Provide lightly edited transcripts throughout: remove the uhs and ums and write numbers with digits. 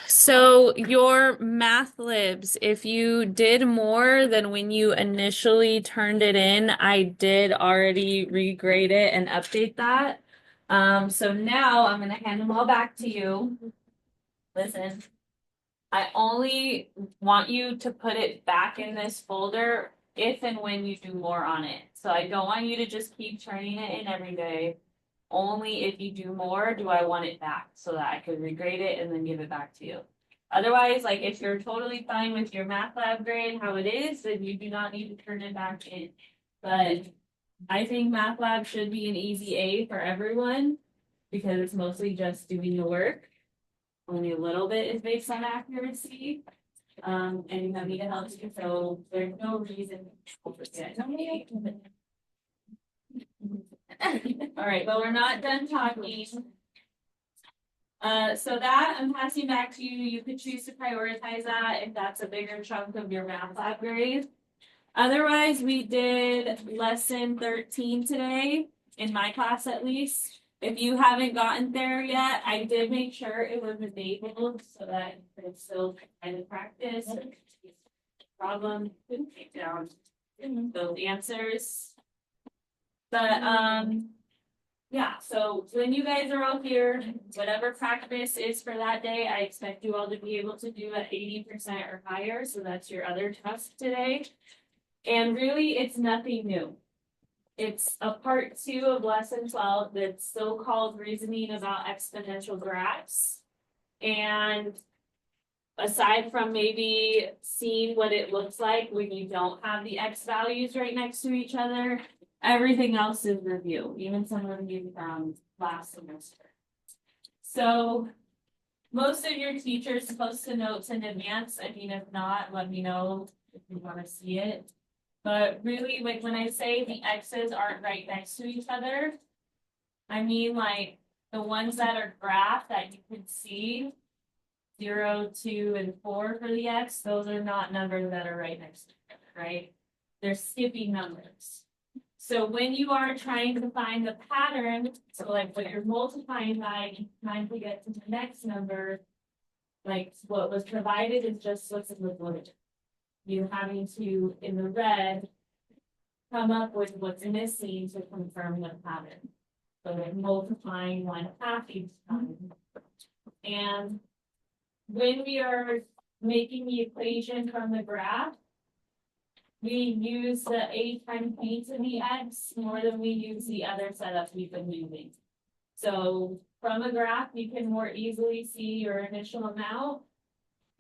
So your math libs, if you did more than when you initially turned it in, I did already regrade it and update that. So now I'm gonna hand them all back to you. Listen, I only want you to put it back in this folder if and when you do more on it. So I don't want you to just keep turning it in every day. Only if you do more do I want it back so that I could regrade it and then give it back to you. Otherwise, like if you're totally fine with your math lab grade how it is, then you do not need to turn it back in. But I think math lab should be an easy A for everyone because it's mostly just doing the work. Only a little bit is based on accuracy. And you have me to help you, so there's no reason to forget. All right, but we're not done talking. So that I'm passing back to you. You could choose to prioritize that if that's a bigger chunk of your math lab grade. Otherwise, we did lesson 13 today, in my class at least. If you haven't gotten there yet, I did make sure it was enabled so that you could still try to practice. Problem, take down those answers. But yeah, so when you guys are all here, whatever practice is for that day, I expect you all to be able to do at 80% or higher. So that's your other task today. And really, it's nothing new. It's a part 2 of lesson 12 that's so-called reasoning about exponential graphs. And aside from maybe seeing what it looks like when you don't have the x values right next to each other, everything else is review, even some of you from last semester. So most of your teachers post the notes in advance. I mean, if not, let me know if you want to see it. But really, like when I say the x's aren't right next to each other, I mean like the ones that are graphed that you can see, 0, 2, and 4 for the x, those are not numbers that are right next to each other, right? They're skipping numbers. So when you are trying to find the pattern, so like what you're multiplying by, trying to get to the next number, like what was provided is just what's in the blue. You having to, in the red, come up with what's missing to confirm the pattern. So like multiplying 1/2 each time. And when we are making the equation from the graph, we use the a times b to the x more than we use the other setup we've been using. So from a graph, you can more easily see your initial amount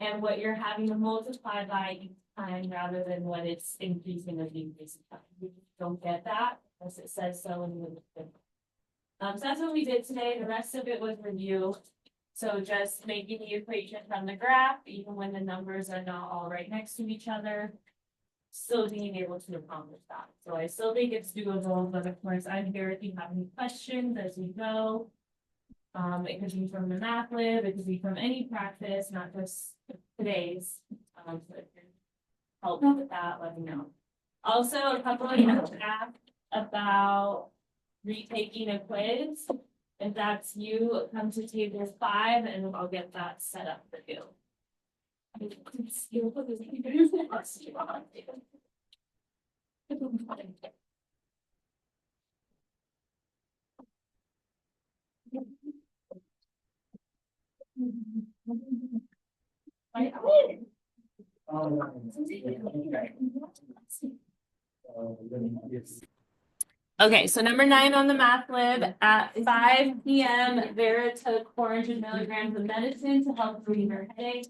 and what you're having to multiply by each time rather than what it's increasing or decreasing. We don't get that unless it says so in the so that's what we did today. The rest of it was review. So just making the equation from the graph, even when the numbers are not all right next to each other, still being able to accomplish that. So I still think it's doable, but of course I'm here if you have any questions as we go. It could be from the math lib, it could be from any practice, not just today's. So if you help with that, let me know. Also, a couple of you asked about retaking a quiz. If that's you, come to table 5 and I'll get that set up for you. Okay, so number 9 on the math lib, at 5 p.m., Vera took 400 milligrams of medicine to help relieve her headache.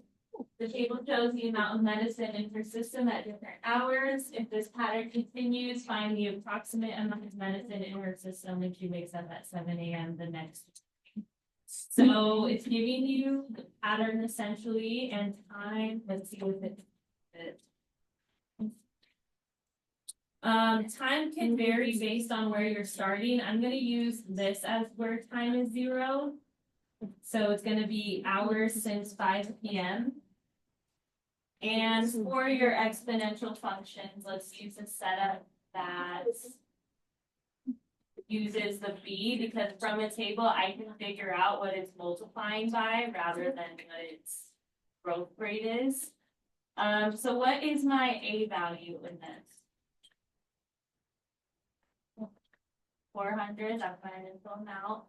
The table shows the amount of medicine in her system at different hours. If this pattern continues, find the approximate amount of medicine in her system when she wakes up at 7 a.m. the next day. So it's giving you the pattern essentially and time. Let's see what it is. Time can vary based on where you're starting. I'm going to use this as where time is 0. So it's going to be hours since 5 p.m. And for your exponential functions, let's use a setup that uses the b, because from a table I can figure out what it's multiplying by rather than what it's growth rate is. So what is my A value in this? 400, that's my initial amount.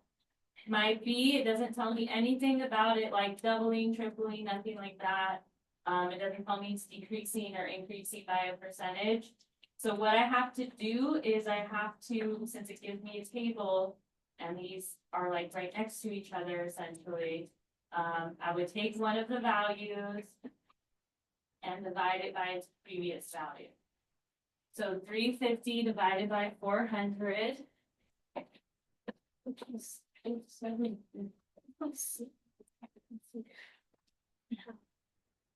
My B, it doesn't tell me anything about it, like doubling, tripling, nothing like that. It doesn't tell me it's decreasing or increasing by a percentage. So what I have to do is I have to, since it gives me a table, and these are like right next to each other essentially, I would take one of the values and divide it by its previous value. So 350 divided by 400.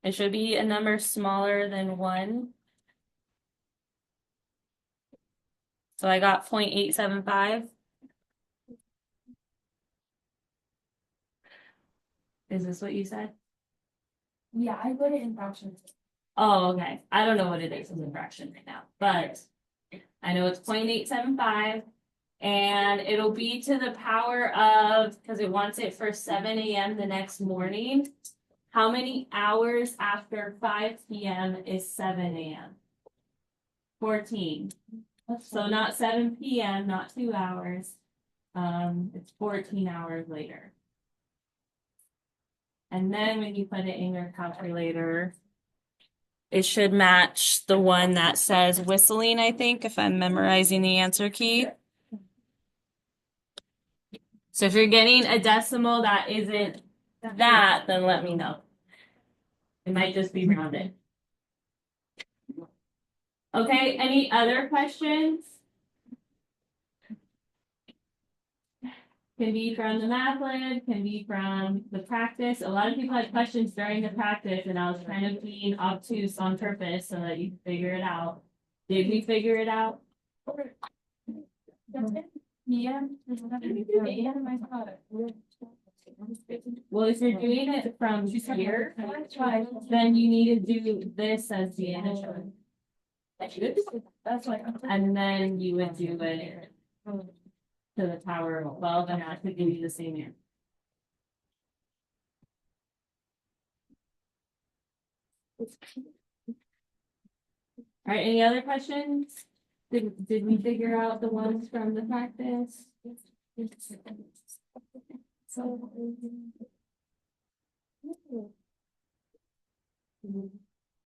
It should be a number smaller than 1. So I got 0.875. Is this what you said? Yeah, I put it in fractions. Oh, okay. I don't know what it is in fraction right now, but I know it's 0.875. And it'll be to the power of, because it wants it for 7 a.m. the next morning. How many hours after 5 p.m. is 7 a.m.? 14. So not 7 p.m., not 2 hours. It's 14 hours later. And then when you put it in your calculator, it should match the one that says whistling, I think, if I'm memorizing the answer key. So if you're getting a decimal that isn't that, then let me know. It might just be rounded. Okay, any other questions? Can be from the math lab, can be from the practice. A lot of people had questions during the practice, and I was kind of being obtuse on purpose so that you can figure it out. Did we figure it out? Yeah. Well, if you're doing it from here, then you need to do this as the initial. That's like. And then you would do it to the power of 12, and that could give you the same answer. All right, any other questions? Did we figure out the ones from the practice? So.